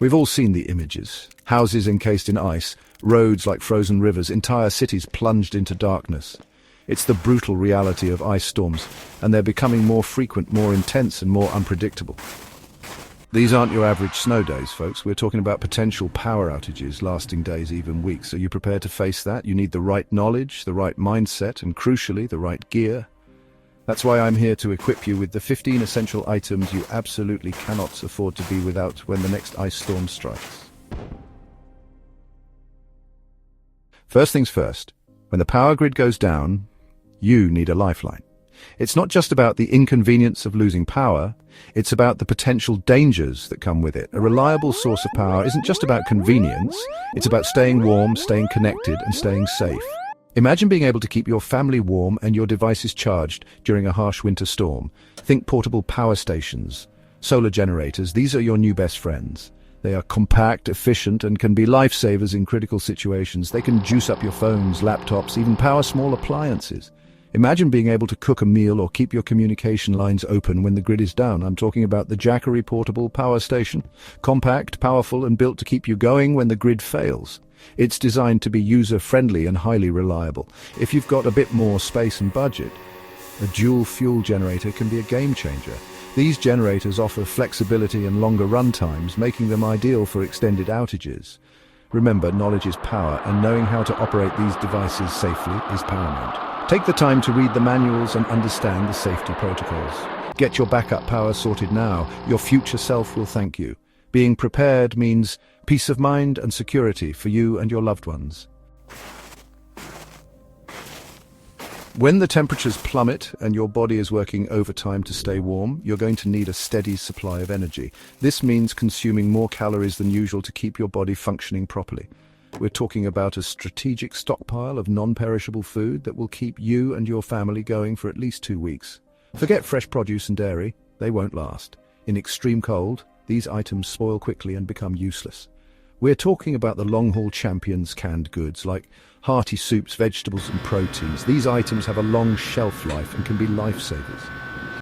We've all seen the images. Houses encased in ice, roads like frozen rivers, entire cities plunged into darkness. It's the brutal reality of ice storms, and they're becoming more frequent, more intense, and more unpredictable. These aren't your average snow days, folks. We're talking about potential power outages lasting days, even weeks. Are you prepared to face that? You need the right knowledge, the right mindset, and crucially, the right gear. That's why I'm here to equip you with the 15 essential items you absolutely cannot afford to be without when the next ice storm strikes. First things first, when the power grid goes down, you need a lifeline. It's not just about the inconvenience of losing power, it's about the potential dangers that come with it. A reliable source of power isn't just about convenience, it's about staying warm, staying connected, and staying safe. Imagine being able to keep your family warm and your devices charged during a harsh winter storm. Think portable power stations, solar generators. These are your new best friends. They are compact, efficient, and can be lifesavers in critical situations. They can juice up your phones, laptops, even power small appliances. Imagine being able to cook a meal or keep your communication lines open when the grid is down. I'm talking about the Jackery Portable Power Station. Compact, powerful, and built to keep you going when the grid fails. It's designed to be user-friendly and highly reliable. If you've got a bit more space and budget, a dual fuel generator can be a game changer. These generators offer flexibility and longer run times, making them ideal for extended outages. Remember, knowledge is power, and knowing how to operate these devices safely is paramount. Take the time to read the manuals and understand the safety protocols. Get your backup power sorted now. Your future self will thank you. Being prepared means peace of mind and security for you and your loved ones. When the temperatures plummet and your body is working overtime to stay warm, you're going to need a steady supply of energy. This means consuming more calories than usual to keep your body functioning properly. We're talking about a strategic stockpile of non-perishable food that will keep you and your family going for at least 2 weeks. Forget fresh produce and dairy, they won't last. In extreme cold, these items spoil quickly and become useless. We're talking about the long-haul champions canned goods like hearty soups, vegetables and proteins. These items have a long shelf life and can be lifesavers.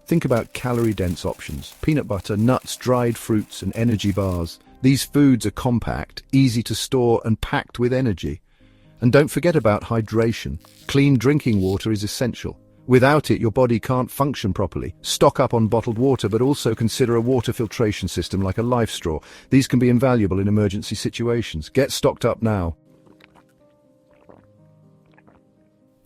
Think about calorie-dense options, peanut butter, nuts, dried fruits and energy bars. These foods are compact, easy to store and packed with energy. And don't forget about hydration. Clean drinking water is essential. Without it, your body can't function properly. Stock up on bottled water, but also consider a water filtration system like a Life Straw. These can be invaluable in emergency situations. Get stocked up now.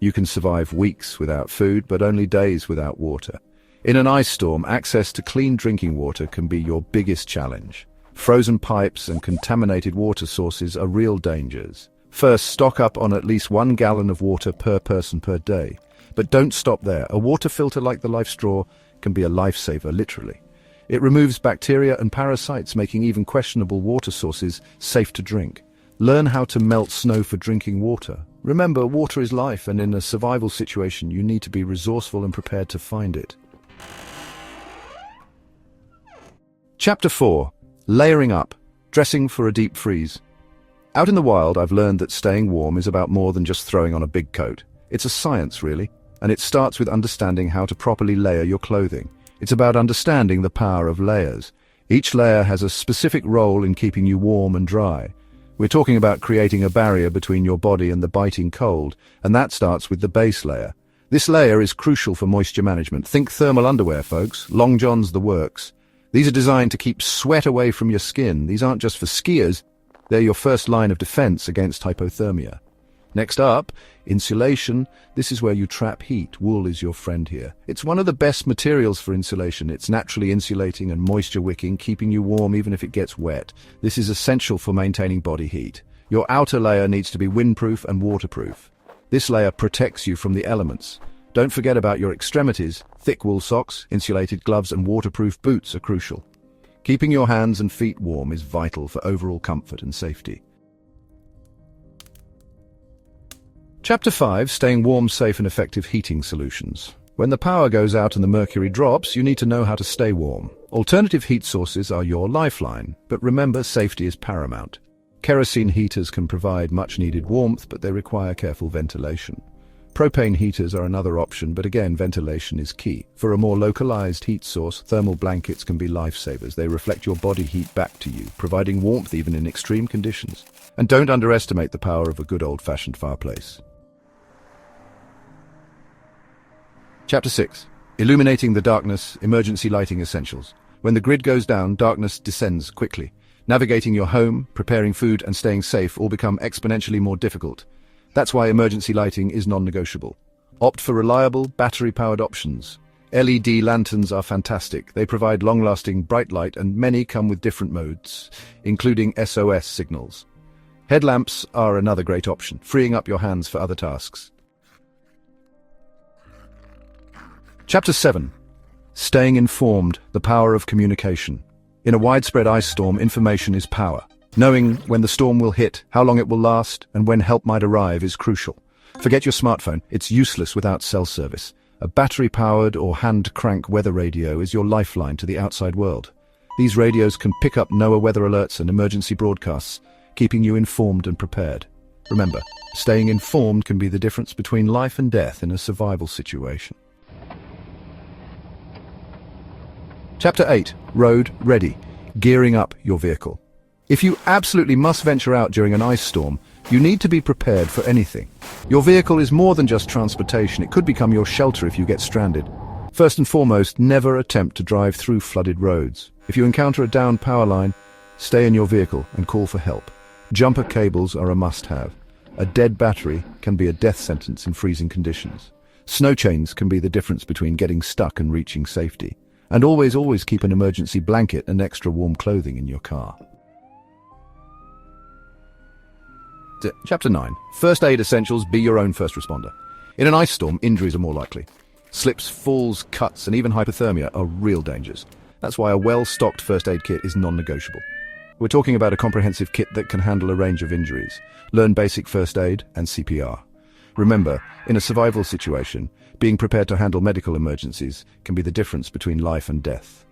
You can survive weeks without food, but only days without water. In an ice storm, access to clean drinking water can be your biggest challenge. Frozen pipes and contaminated water sources are real dangers. First, stock up on at least 1 gallon of water per person per day. But don't stop there. A water filter like the Life Straw can be a lifesaver, literally. It removes bacteria and parasites, making even questionable water sources safe to drink. Learn how to melt snow for drinking water. Remember, water is life, and in a survival situation, you need to be resourceful and prepared to find it. Chapter 4. Layering up. Dressing for a deep freeze. Out in the wild, I've learned that staying warm is about more than just throwing on a big coat. It's a science, really. And it starts with understanding how to properly layer your clothing. It's about understanding the power of layers. Each layer has a specific role in keeping you warm and dry. We're talking about creating a barrier between your body and the biting cold, and that starts with the base layer. This layer is crucial for moisture management. Think thermal underwear, folks. Long johns, the works. These are designed to keep sweat away from your skin. These aren't just for skiers. They're your first line of defense against hypothermia. Next up, insulation. This is where you trap heat. Wool is your friend here. It's one of the best materials for insulation. It's naturally insulating and moisture wicking, keeping you warm even if it gets wet. This is essential for maintaining body heat. Your outer layer needs to be windproof and waterproof. This layer protects you from the elements. Don't forget about your extremities. Thick wool socks, insulated gloves and waterproof boots are crucial. Keeping your hands and feet warm is vital for overall comfort and safety. Chapter 5. Staying warm, safe and effective heating solutions. When the power goes out and the mercury drops, you need to know how to stay warm. Alternative heat sources are your lifeline, but remember, safety is paramount. Kerosene heaters can provide much-needed warmth, but they require careful ventilation. Propane heaters are another option, but again, ventilation is key. For a more localized heat source, thermal blankets can be lifesavers. They reflect your body heat back to you, providing warmth even in extreme conditions. And don't underestimate the power of a good old-fashioned fireplace. Chapter 6. Illuminating the Darkness, Emergency Lighting Essentials. When the grid goes down, darkness descends quickly. Navigating your home, preparing food, and staying safe all become exponentially more difficult. That's why emergency lighting is non-negotiable. Opt for reliable, battery-powered options. LED lanterns are fantastic. They provide long-lasting bright light, and many come with different modes, including SOS signals. Headlamps are another great option, freeing up your hands for other tasks. Chapter 7. Staying informed, the power of communication. In a widespread ice storm, information is power. Knowing when the storm will hit, how long it will last, and when help might arrive is crucial. Forget your smartphone, it's useless without cell service. A battery-powered or hand-crank weather radio is your lifeline to the outside world. These radios can pick up NOAA weather alerts and emergency broadcasts, keeping you informed and prepared. Remember, staying informed can be the difference between life and death in a survival situation. Chapter 8. Road Ready. Gearing up your vehicle. If you absolutely must venture out during an ice storm, you need to be prepared for anything. Your vehicle is more than just transportation. It could become your shelter if you get stranded. First and foremost, never attempt to drive through flooded roads. If you encounter a downed power line, stay in your vehicle and call for help. Jumper cables are a must-have. A dead battery can be a death sentence in freezing conditions. Snow chains can be the difference between getting stuck and reaching safety. And always keep an emergency blanket and extra warm clothing in your car. Chapter 9. First aid essentials. Be your own first responder. In an ice storm, injuries are more likely. Slips, falls, cuts, and even hypothermia are real dangers. That's why a well-stocked first aid kit is non-negotiable. We're talking about a comprehensive kit that can handle a range of injuries. Learn basic first aid and CPR. Remember, in a survival situation, being prepared to handle medical emergencies can be the difference between life and death.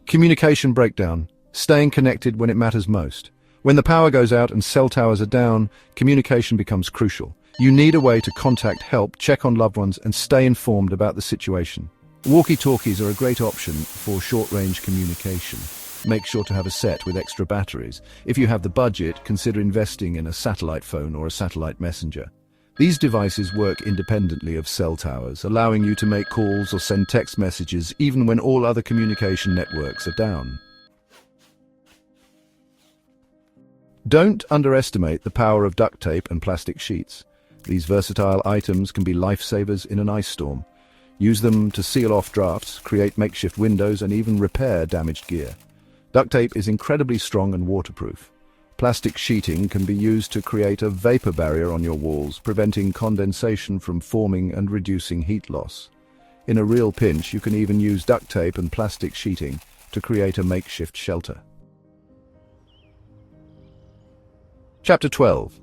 Communication breakdown. Staying connected when it matters most. When the power goes out and cell towers are down, communication becomes crucial. You need a way to contact help, check on loved ones, and stay informed about the situation. Walkie-talkies are a great option for short-range communication. Make sure to have a set with extra batteries. If you have the budget, consider investing in a satellite phone or a satellite messenger. These devices work independently of cell towers, allowing you to make calls or send text messages even when all other communication networks are down. Don't underestimate the power of duct tape and plastic sheets. These versatile items can be lifesavers in an ice storm. Use them to seal off drafts, create makeshift windows, and even repair damaged gear. Duct tape is incredibly strong and waterproof. Plastic sheeting can be used to create a vapor barrier on your walls, preventing condensation from forming and reducing heat loss. In a real pinch, you can even use duct tape and plastic sheeting to create a makeshift shelter. Chapter 12.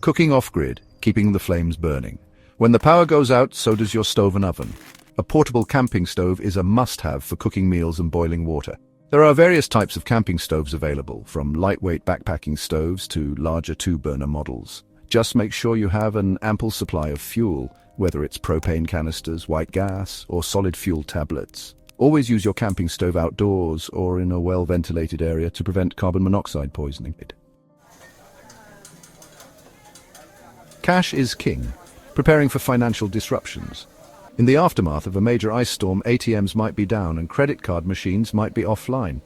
Cooking off-grid, keeping the flames burning. When the power goes out, so does your stove and oven. A portable camping stove is a must-have for cooking meals and boiling water. There are various types of camping stoves available, from lightweight backpacking stoves to larger two-burner models. Just make sure you have an ample supply of fuel, whether it's propane canisters, white gas, or solid fuel tablets. Always use your camping stove outdoors or in a well-ventilated area to prevent carbon monoxide poisoning. Cash is king. Preparing for financial disruptions. In the aftermath of a major ice storm, ATMs might be down and credit card machines might be offline.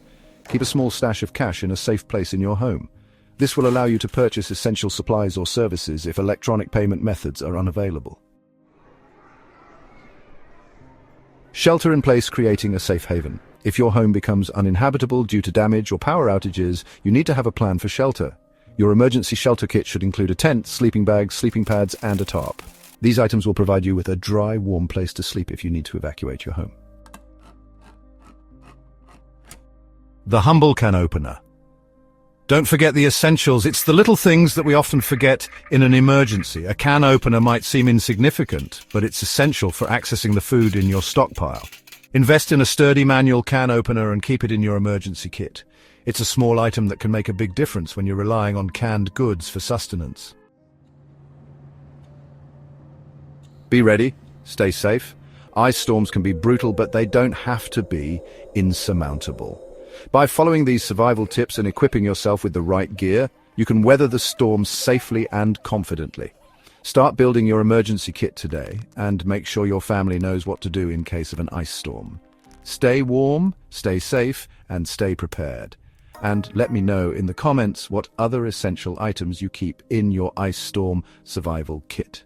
Keep a small stash of cash in a safe place in your home. This will allow you to purchase essential supplies or services if electronic payment methods are unavailable. Shelter in place, creating a safe haven. If your home becomes uninhabitable due to damage or power outages, you need to have a plan for shelter. Your emergency shelter kit should include a tent, sleeping bags, sleeping pads, and a tarp. These items will provide you with a dry, warm place to sleep if you need to evacuate your home. The humble can opener. Don't forget the essentials. It's the little things that we often forget in an emergency. A can opener might seem insignificant, but it's essential for accessing the food in your stockpile. Invest in a sturdy manual can opener and keep it in your emergency kit. It's a small item that can make a big difference when you're relying on canned goods for sustenance. Be ready, stay safe. Ice storms can be brutal, but they don't have to be insurmountable. By following these survival tips and equipping yourself with the right gear, you can weather the storms safely and confidently. Start building your emergency kit today, and make sure your family knows what to do in case of an ice storm. Stay warm, stay safe, and stay prepared. And let me know in the comments what other essential items you keep in your ice storm survival kit.